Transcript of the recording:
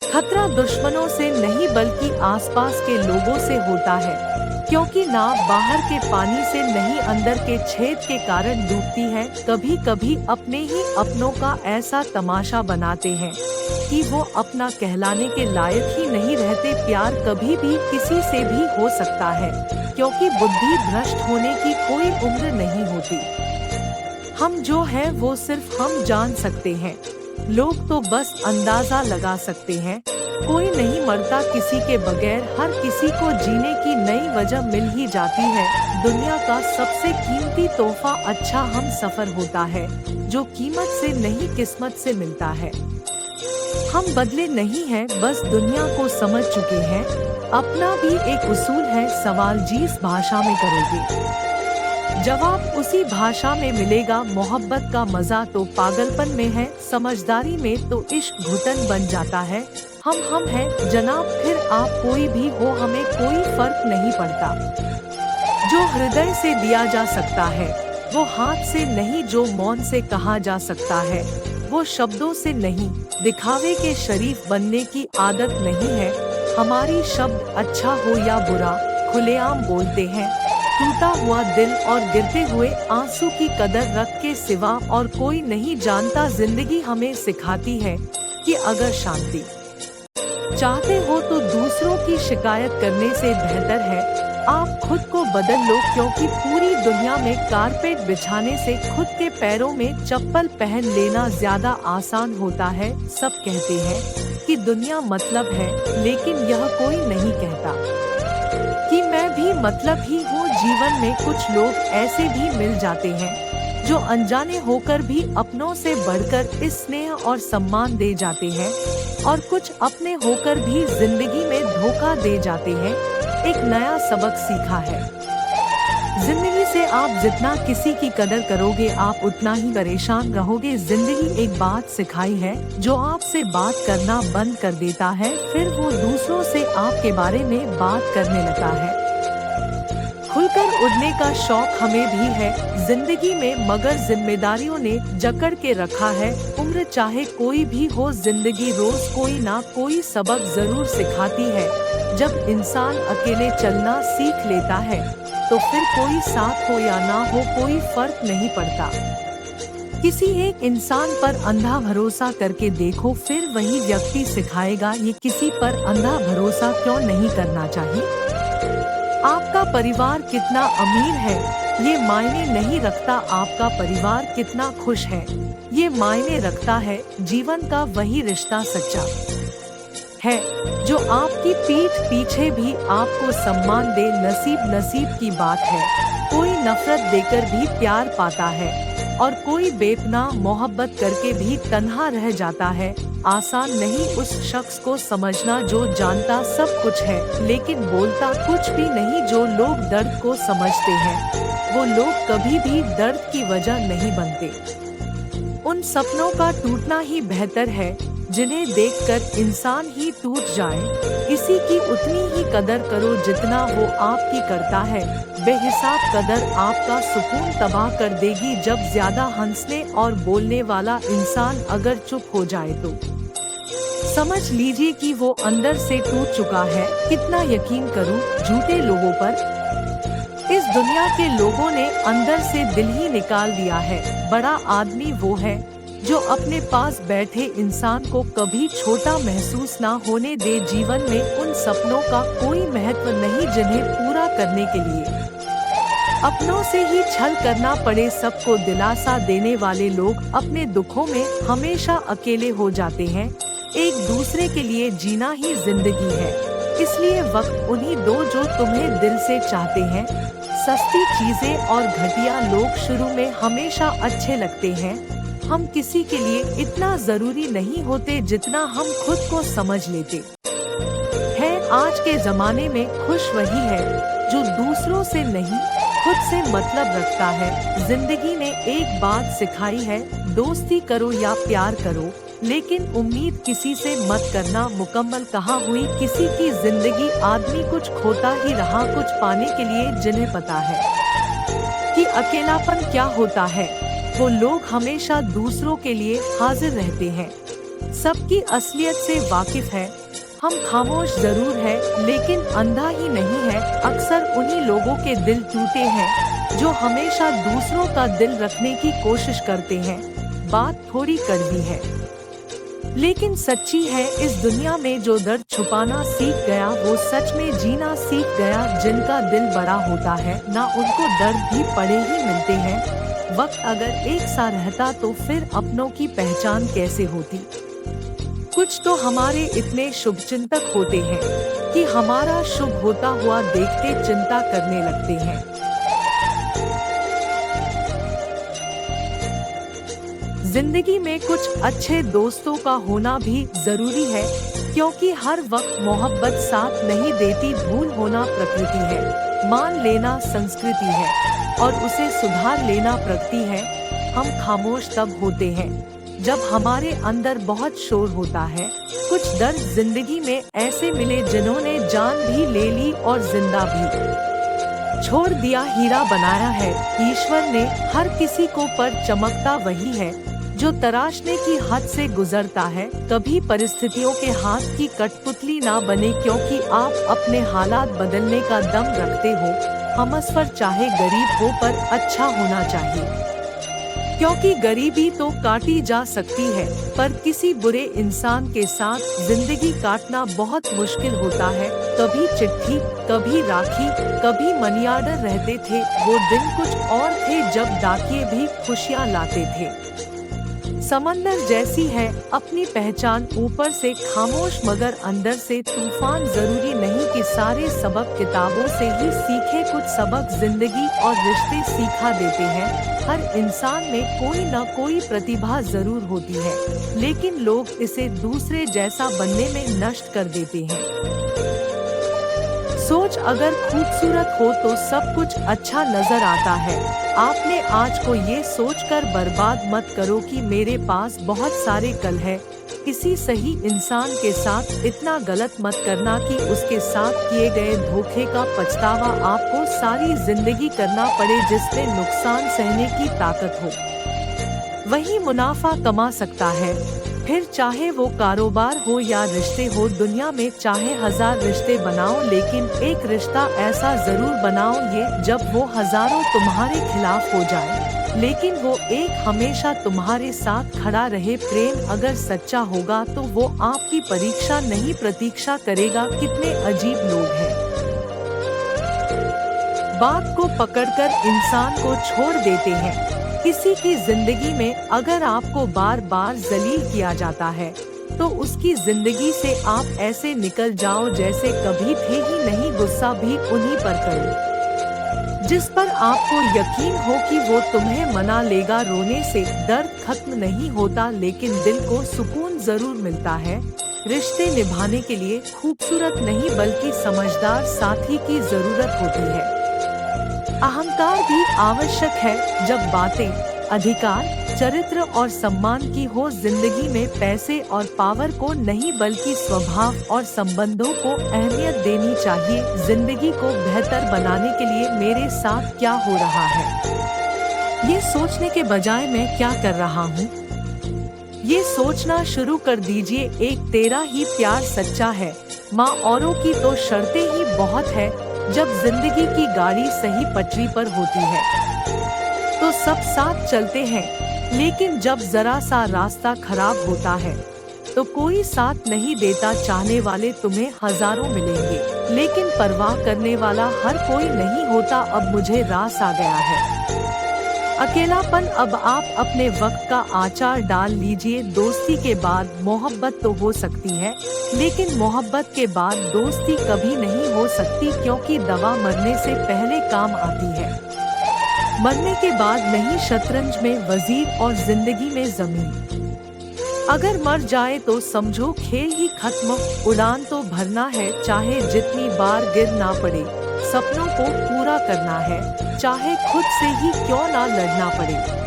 खतरा दुश्मनों से नहीं बल्कि आसपास के लोगों से होता है, क्योंकि नाव बाहर के पानी से नहीं अंदर के छेद के कारण डूबती है। कभी कभी अपने ही अपनों का ऐसा तमाशा बनाते हैं कि वो अपना कहलाने के लायक ही नहीं रहते। प्यार कभी भी किसी से भी हो सकता है, क्योंकि बुद्धि भ्रष्ट होने की कोई उम्र नहीं होती। हम जो है वो सिर्फ हम जान सकते हैं, लोग तो बस अंदाजा लगा सकते हैं। कोई नहीं मरता किसी के बगैर, हर किसी को जीने की नई वजह मिल ही जाती है। दुनिया का सबसे कीमती तोहफा अच्छा हम सफर होता है, जो कीमत से नहीं किस्मत से मिलता है। हम बदले नहीं हैं, बस दुनिया को समझ चुके हैं। अपना भी एक उसूल है, सवाल जिस भाषा में करोगे जवाब उसी भाषा में मिलेगा। मोहब्बत का मजा तो पागलपन में है, समझदारी में तो इश्क घुटन बन जाता है। हम हैं जनाब, फिर आप कोई भी हो, हमें कोई फर्क नहीं पड़ता। जो हृदय से दिया जा सकता है वो हाथ से नहीं, जो मौन से कहा जा सकता है वो शब्दों से नहीं। दिखावे के शरीफ बनने की आदत नहीं है हमारी। शब्द अच्छा हो या बुरा खुलेआम बोलते हैं। टूटा हुआ दिल और गिरते हुए आंसू की कदर रख के सिवा और कोई नहीं जानता। जिंदगी हमें सिखाती है कि अगर शांति चाहते हो तो दूसरों की शिकायत करने से बेहतर है आप खुद को बदल लो, क्योंकि पूरी दुनिया में कारपेट बिछाने से खुद के पैरों में चप्पल पहन लेना ज्यादा आसान होता है। सब कहते हैं कि दुनिया मतलब है, लेकिन यह कोई नहीं कहता कि मैं भी मतलब ही हूँ। जीवन में कुछ लोग ऐसे भी मिल जाते हैं जो अनजाने होकर भी अपनों से बढ़कर इस स्नेह और सम्मान दे जाते हैं, और कुछ अपने होकर भी जिंदगी में धोखा दे जाते हैं। एक नया सबक सीखा है जिंदगी से, आप जितना किसी की कदर करोगे आप उतना ही परेशान रहोगे। जिंदगी एक बात सिखाई है, जो आपसे बात करना बंद कर देता है फिर वो दूसरों से आपके बारे में बात करने लगता है। खुलकर उड़ने का शौक हमें भी है जिंदगी में, मगर जिम्मेदारियों ने जकड़ के रखा है। उम्र चाहे कोई भी हो, जिंदगी रोज कोई ना कोई सबक जरूर सिखाती है। जब इंसान अकेले चलना सीख लेता है तो फिर कोई साथ हो या ना हो कोई फर्क नहीं पड़ता। किसी एक इंसान पर अंधा भरोसा करके देखो, फिर वही व्यक्ति सिखाएगा ये किसी पर अंधा भरोसा क्यों नहीं करना चाहिए। आपका परिवार कितना अमीर है ये मायने नहीं रखता, आपका परिवार कितना खुश है ये मायने रखता है। जीवन का वही रिश्ता सच्चा है जो आपकी पीठ पीछे भी आपको सम्मान दे। नसीब की बात है, कोई नफरत देकर भी प्यार पाता है और कोई बेपनाह मोहब्बत करके भी तन्हा रह जाता है। आसान नहीं उस शख्स को समझना जो जानता सब कुछ है लेकिन बोलता कुछ भी नहीं। जो लोग दर्द को समझते हैं वो लोग कभी भी दर्द की वजह नहीं बनते। उन सपनों का टूटना ही बेहतर है जिन्हें देखकर इंसान ही टूट जाए। किसी की उतनी ही कदर करो जितना वो आपकी करता है। बेहिसाब कदर आपका सुकून तबाह कर देगी। जब ज्यादा हंसने और बोलने वाला इंसान अगर चुप हो जाए तो समझ लीजिए कि वो अंदर से टूट चुका है। कितना यकीन करूं झूठे लोगों पर, इस दुनिया के लोगों ने अंदर से दिल ही निकाल दिया है। बड़ा आदमी वो है जो अपने पास बैठे इंसान को कभी छोटा महसूस ना होने दे। जीवन में उन सपनों का कोई महत्व नहीं जिन्हें पूरा करने के लिए अपनों से ही छल करना पड़े। सबको दिलासा देने वाले लोग अपने दुखों में हमेशा अकेले हो जाते हैं। एक दूसरे के लिए जीना ही जिंदगी है, इसलिए वक्त उन्हीं दो जो तुम्हें दिल से चाहते हैं। सस्ती चीजें और घटिया लोग शुरू में हमेशा अच्छे लगते हैं। हम किसी के लिए इतना जरूरी नहीं होते जितना हम खुद को समझ लेते हैं। आज के जमाने में खुश वही है जो दूसरों से नहीं खुद से मतलब रखता है। जिंदगी ने एक बात सिखाई है, दोस्ती करो या प्यार करो लेकिन उम्मीद किसी से मत करना। मुकम्मल कहाँ हुई किसी की जिंदगी, आदमी कुछ खोता ही रहा कुछ पाने के लिए। जिन्हें पता है कि अकेलापन क्या होता है वो लोग हमेशा दूसरों के लिए हाजिर रहते हैं। सबकी असलियत से वाकिफ है। हम खामोश जरूर है लेकिन अंधा ही नहीं है। अक्सर उन्हीं लोगों के दिल टूटे हैं जो हमेशा दूसरों का दिल रखने की कोशिश करते हैं। बात थोड़ी कड़वी है लेकिन सच्ची है। इस दुनिया में जो दर्द छुपाना सीख गया वो सच में जीना सीख गया। जिनका दिल बड़ा होता है ना उनको दर्द भी पड़े ही मिलते हैं। वक्त अगर एक सा रहता तो फिर अपनों की पहचान कैसे होती। कुछ तो हमारे इतने शुभचिंतक होते हैं कि हमारा शुभ होता हुआ देखते चिंता करने लगते हैं। जिंदगी में कुछ अच्छे दोस्तों का होना भी जरूरी है क्योंकि हर वक्त मोहब्बत साथ नहीं देती। भूल होना प्रकृति है, मान लेना संस्कृति है और उसे सुधार लेना प्रगति है। हम खामोश तब होते हैं जब हमारे अंदर बहुत शोर होता है। कुछ दर्द जिंदगी में ऐसे मिले जिन्होंने जान भी ले ली और जिंदा भी छोड़ दिया। हीरा बनाया है ईश्वर ने हर किसी को, पर चमकता वही है जो तराशने की हद से गुजरता है। कभी परिस्थितियों के हाथ की कठपुतली ना बने क्योंकि आप अपने हालात बदलने का दम रखते हो। हमसफर चाहे गरीब हो पर अच्छा होना चाहिए क्योंकि गरीबी तो काटी जा सकती है पर किसी बुरे इंसान के साथ जिंदगी काटना बहुत मुश्किल होता है। कभी चिट्ठी, कभी राखी, कभी मनी ऑर्डर रहते थे। वो दिन कुछ और थे जब डाकिये भी खुशियाँ लाते थे। समंदर जैसी है अपनी पहचान, ऊपर से खामोश मगर अंदर से तूफान। जरूरी नहीं कि सारे सबक किताबों से ही सीखे, कुछ सबक जिंदगी और रिश्ते सिखा देते हैं। हर इंसान में कोई न कोई प्रतिभा जरूर होती है लेकिन लोग इसे दूसरे जैसा बनने में नष्ट कर देते हैं। सोच अगर खूबसूरत हो तो सब कुछ अच्छा नजर आता है। आपने आज को ये सोचकर बर्बाद मत करो कि मेरे पास बहुत सारे कल है। किसी सही इंसान के साथ इतना गलत मत करना कि उसके साथ किए गए धोखे का पछतावा आपको सारी जिंदगी करना पड़े। जिसमें नुकसान सहने की ताकत हो वही मुनाफा कमा सकता है। फिर चाहे वो कारोबार हो या रिश्ते हो, दुनिया में चाहे 1000 रिश्ते बनाओ लेकिन एक रिश्ता ऐसा जरूर बनाओ ये जब वो हजारों तुम्हारे खिलाफ हो जाए लेकिन वो एक हमेशा तुम्हारे साथ खड़ा रहे। प्रेम अगर सच्चा होगा तो वो आपकी परीक्षा नहीं प्रतीक्षा करेगा। कितने अजीब लोग हैं, बात को पकड़कर इंसान को छोड़ देते हैं। किसी की जिंदगी में अगर आपको बार बार जलील किया जाता है तो उसकी जिंदगी से आप ऐसे निकल जाओ जैसे कभी थे ही नहीं। गुस्सा भी उन्हीं पर करो जिस पर आपको यकीन हो कि वो तुम्हें मना लेगा। रोने से दर्द खत्म नहीं होता लेकिन दिल को सुकून जरूर मिलता है। रिश्ते निभाने के लिए खूबसूरत नहीं बल्कि समझदार साथी की जरूरत होती है। अहंकार भी आवश्यक है जब बातें अधिकार, चरित्र और सम्मान की हो। जिंदगी में पैसे और पावर को नहीं बल्कि स्वभाव और संबंधों को अहमियत देनी चाहिए। जिंदगी को बेहतर बनाने के लिए मेरे साथ क्या हो रहा है ये सोचने के बजाय मैं क्या कर रहा हूँ ये सोचना शुरू कर दीजिए। एक तेरा ही प्यार सच्चा है माँ, औरों की तो शर्तें ही बहुत है। जब जिंदगी की गाड़ी सही पटरी पर होती है तो सब साथ चलते हैं लेकिन जब जरा सा रास्ता खराब होता है तो कोई साथ नहीं देता। चाहने वाले तुम्हें हजारों मिलेंगे लेकिन परवाह करने वाला हर कोई नहीं होता। अब मुझे रास आ गया है अकेलापन। अब आप अपने वक्त का आचार डाल लीजिए। दोस्ती के बाद मोहब्बत तो हो सकती है लेकिन मोहब्बत के बाद दोस्ती कभी नहीं हो सकती क्योंकि दवा मरने से पहले काम आती है, मरने के बाद नहीं। शतरंज में वजीर और जिंदगी में जमीन। अगर मर जाए तो समझो खेल ही खत्म। उड़ान तो भरना है चाहे जितनी बार गिर ना पड़े। सपनों को पूरा करना है चाहे खुद से ही क्यों ना लड़ना पड़े।